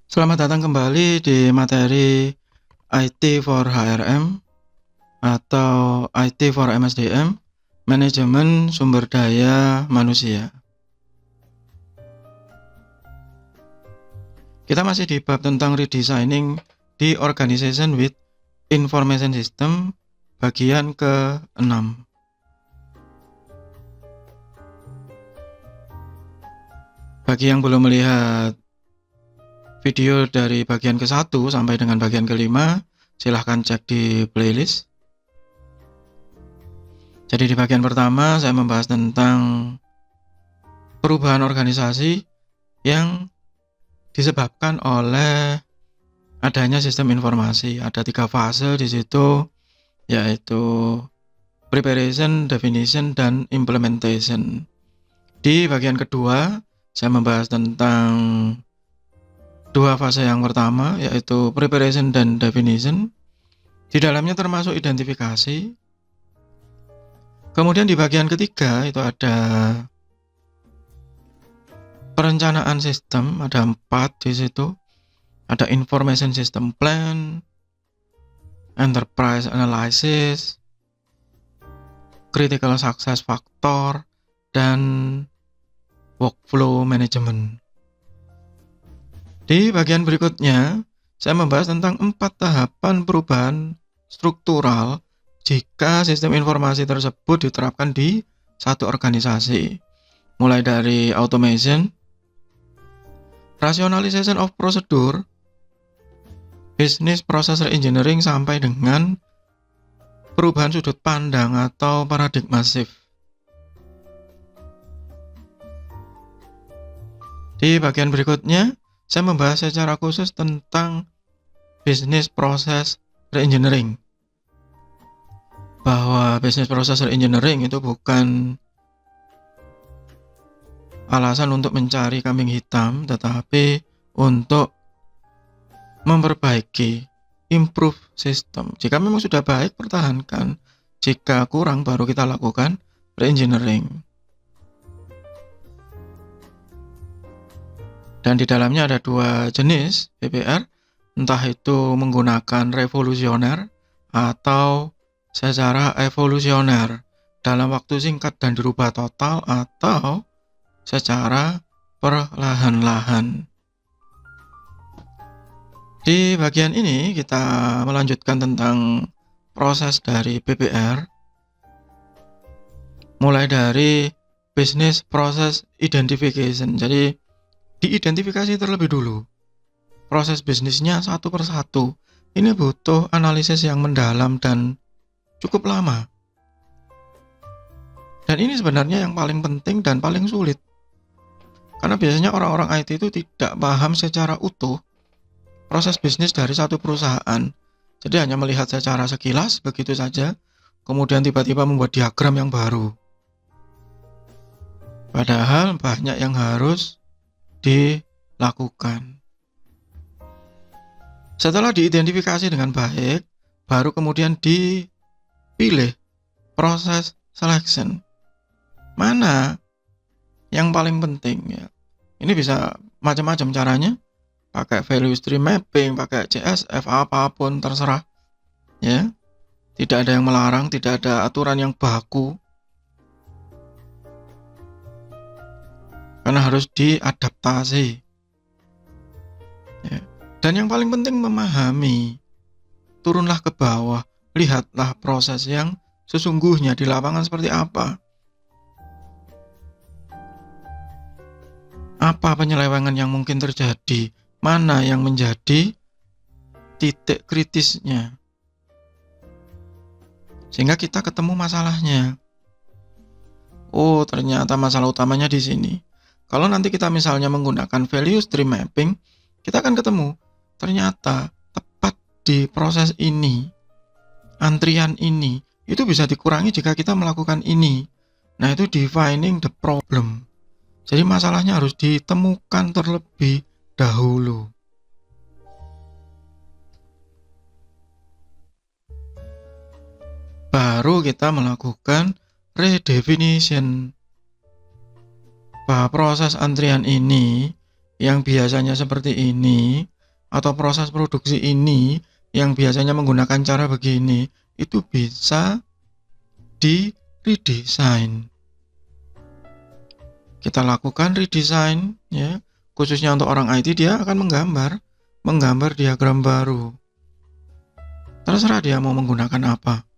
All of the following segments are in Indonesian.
Selamat datang kembali di materi IT for HRM atau IT for MSDM, Manajemen Sumber Daya Manusia. Kita masih di bab tentang redesigning di Organization with Information System, bagian ke-6. Bagi yang belum melihat video dari bagian ke-1 sampai dengan bagian ke-5, silahkan cek di playlist. Jadi di bagian pertama saya membahas tentang perubahan organisasi yang disebabkan oleh adanya sistem informasi. Ada 3 fase di situ, yaitu preparation, definition, dan implementation. Di bagian kedua saya membahas tentang 2 fase yang pertama, yaitu preparation dan definition. Di dalamnya termasuk identifikasi. Kemudian di bagian ketiga itu ada perencanaan sistem, ada 4 di situ. Ada information system plan, enterprise analysis, critical success factor, dan workflow management. Di bagian berikutnya, saya membahas tentang 4 tahapan perubahan struktural jika sistem informasi tersebut diterapkan di satu organisasi. Mulai dari automation, rationalization of procedure, business process reengineering, sampai dengan perubahan sudut pandang atau paradigma shift. Di bagian berikutnya, saya membahas secara khusus tentang business process reengineering. Bahwa business process reengineering itu bukan alasan untuk mencari kambing hitam, tetapi untuk memperbaiki, improve sistem. Jika memang sudah baik, pertahankan. Jika kurang, baru kita lakukan reengineering. Dan di dalamnya ada 2 jenis PPR, entah itu menggunakan revolusioner atau secara evolusioner dalam waktu singkat dan dirubah total, atau secara perlahan-lahan. Di bagian ini kita melanjutkan tentang proses dari PPR, mulai dari business process identification. Jadi diidentifikasi terlebih dulu proses bisnisnya satu persatu. Ini butuh analisis yang mendalam dan cukup lama. Dan ini sebenarnya yang paling penting dan paling sulit. Karena biasanya orang-orang IT itu tidak paham secara utuh proses bisnis dari satu perusahaan. Jadi hanya melihat secara sekilas begitu saja, kemudian tiba-tiba membuat diagram yang baru. Padahal banyak yang harus dilakukan. Setelah diidentifikasi dengan baik, baru kemudian dipilih proses selection. Mana yang paling penting ya? Ini bisa macam-macam caranya. Pakai value stream mapping, pakai CSF, apapun terserah. Ya. Tidak ada yang melarang, tidak ada aturan yang baku. Karena harus diadaptasi. Ya. Dan yang paling penting memahami. Turunlah ke bawah, lihatlah proses yang sesungguhnya di lapangan seperti apa. Apa penyelewengan yang mungkin terjadi? Mana yang menjadi titik kritisnya? Sehingga kita ketemu masalahnya. Oh, ternyata masalah utamanya di sini. Kalau nanti kita misalnya menggunakan value stream mapping, kita akan ketemu ternyata tepat di proses ini, antrian ini, itu bisa dikurangi jika kita melakukan ini. Nah, itu defining the problem. Jadi masalahnya harus ditemukan terlebih dahulu. Baru kita melakukan redefinition. Bahwa proses antrian ini yang biasanya seperti ini, atau proses produksi ini yang biasanya menggunakan cara begini itu bisa di redesign. Kita lakukan redesign ya, khususnya untuk orang IT dia akan menggambar diagram baru. Terserah dia mau menggunakan apa.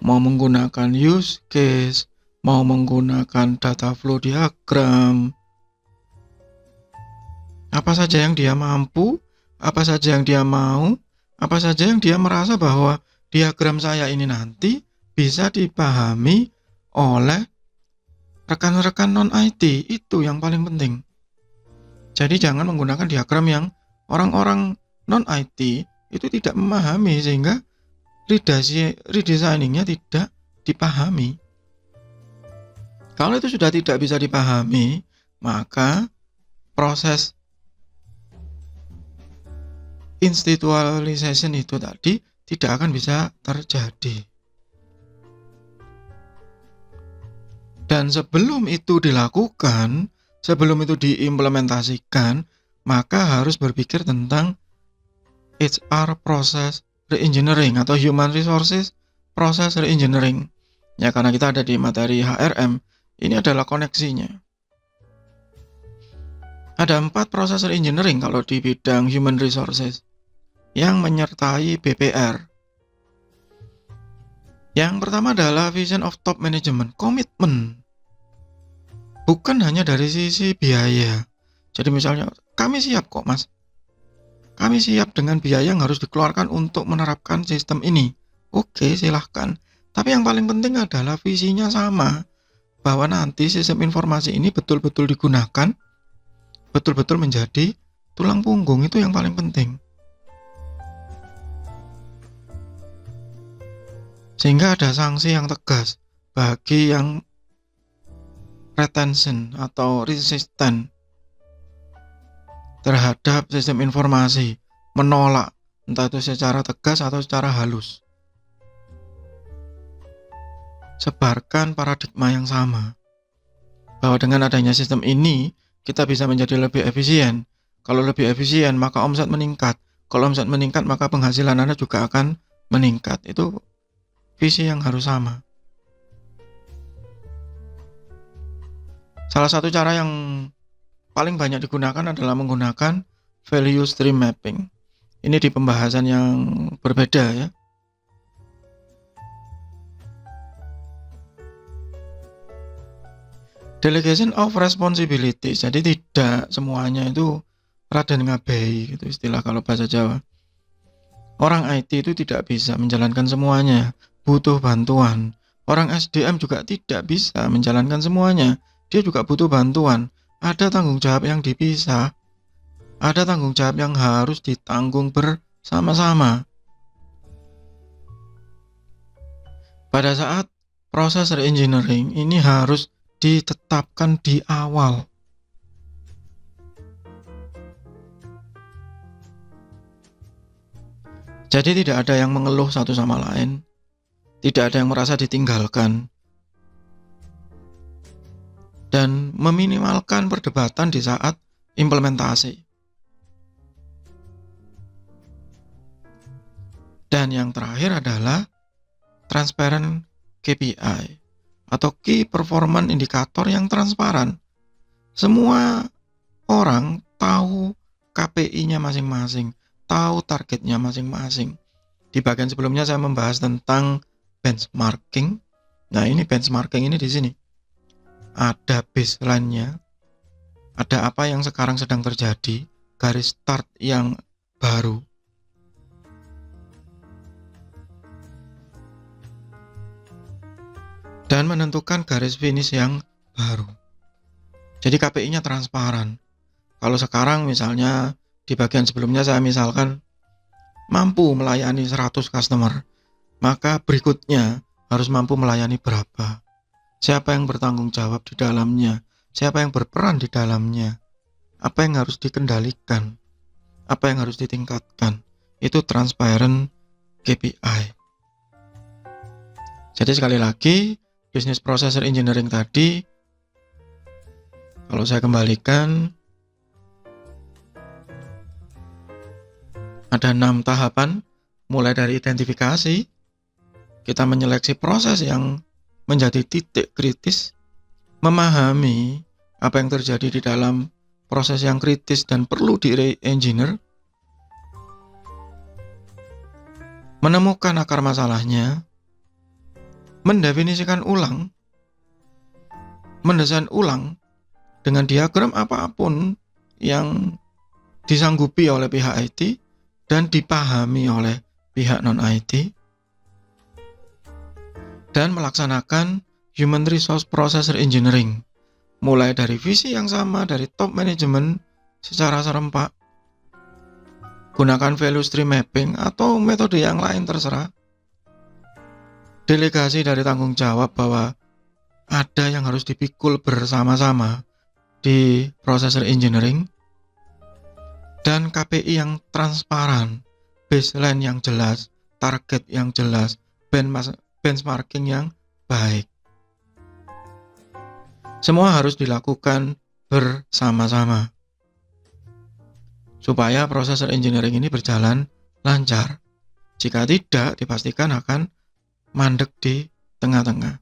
Mau menggunakan use case, mau menggunakan data flow diagram. Apa saja yang dia mampu, apa saja yang dia mau, apa saja yang dia merasa bahwa diagram saya ini nanti bisa dipahami oleh rekan-rekan non-IT, itu yang paling penting. Jadi jangan menggunakan diagram yang orang-orang non-IT itu tidak memahami sehingga redesigning-nya tidak dipahami. Kalau itu sudah tidak bisa dipahami, maka proses institutionalization itu tadi tidak akan bisa terjadi. Dan sebelum itu dilakukan, sebelum itu diimplementasikan, maka harus berpikir tentang HR process reengineering atau human resources process reengineering. Ya, karena kita ada di materi HRM, ini adalah koneksinya. Ada 4 proses reengineering kalau di bidang human resources yang menyertai BPR. Yang pertama adalah vision of top management, komitmen. Bukan hanya dari sisi biaya. Jadi misalnya, kami siap kok mas. Kami siap dengan biaya yang harus dikeluarkan untuk menerapkan sistem ini. Oke, silahkan. Tapi yang paling penting adalah visinya sama. Bahwa nanti sistem informasi ini betul-betul digunakan, betul-betul menjadi tulang punggung, itu yang paling penting. Sehingga ada sanksi yang tegas bagi yang retention atau resistant terhadap sistem informasi, menolak, entah itu secara tegas atau secara halus. Sebarkan paradigma yang sama, bahwa dengan adanya sistem ini, kita bisa menjadi lebih efisien. Kalau lebih efisien, maka omset meningkat. Kalau omset meningkat, maka penghasilan Anda juga akan meningkat. Itu visi yang harus sama. Salah satu cara yang paling banyak digunakan adalah menggunakan value stream mapping. Ini di pembahasan yang berbeda ya. Delegation of responsibility. Jadi tidak semuanya itu raden ngabei gitu istilah kalau bahasa Jawa. Orang IT itu tidak bisa menjalankan semuanya, butuh bantuan. Orang SDM juga tidak bisa menjalankan semuanya, dia juga butuh bantuan. Ada tanggung jawab yang dipisah, ada tanggung jawab yang harus ditanggung bersama-sama. Pada saat proses reengineering ini harus ditetapkan di awal. Jadi tidak ada yang mengeluh satu sama lain, tidak ada yang merasa ditinggalkan, dan meminimalkan perdebatan di saat implementasi. Dan yang terakhir adalah transparent KPI atau Key Performance Indicator yang transparan. Semua orang tahu KPI-nya masing-masing, tahu targetnya masing-masing. Di bagian sebelumnya saya membahas tentang benchmarking. Nah, ini benchmarking ini di sini. Ada baseline-nya, ada apa yang sekarang sedang terjadi, garis start yang baru. Dan menentukan garis finish yang baru. Jadi KPI-nya transparan. Kalau sekarang misalnya di bagian sebelumnya saya misalkan mampu melayani 100 customer, maka berikutnya harus mampu melayani berapa. Siapa yang bertanggung jawab di dalamnya, siapa yang berperan di dalamnya, apa yang harus dikendalikan, apa yang harus ditingkatkan. Itu transparent KPI. Jadi sekali lagi, business process engineering tadi, kalau saya kembalikan, Ada 6 tahapan, mulai dari identifikasi, kita menyeleksi proses yang menjadi titik kritis, memahami apa yang terjadi di dalam proses yang kritis dan perlu di-re-engineer, menemukan akar masalahnya, mendefinisikan ulang, mendesain ulang dengan diagram apapun yang disanggupi oleh pihak IT dan dipahami oleh pihak non-IT, dan melaksanakan Human Resource Process Engineering, mulai dari visi yang sama dari top management secara serempak. Gunakan value stream mapping atau metode yang lain terserah. Delegasi dari tanggung jawab bahwa ada yang harus dipikul bersama-sama di proses engineering, dan KPI yang transparan, baseline yang jelas, target yang jelas, benchmarking yang baik. Semua harus dilakukan bersama-sama supaya proses engineering ini berjalan lancar. Jika tidak, dipastikan akan mandek di tengah-tengah.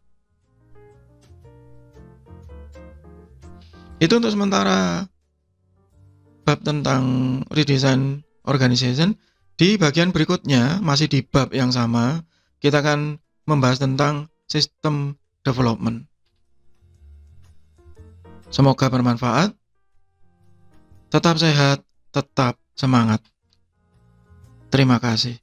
Itu untuk sementara bab tentang redesign organization. Di bagian berikutnya, masih di bab yang sama, kita akan membahas tentang system development. Semoga bermanfaat. Tetap sehat, tetap semangat. Terima kasih.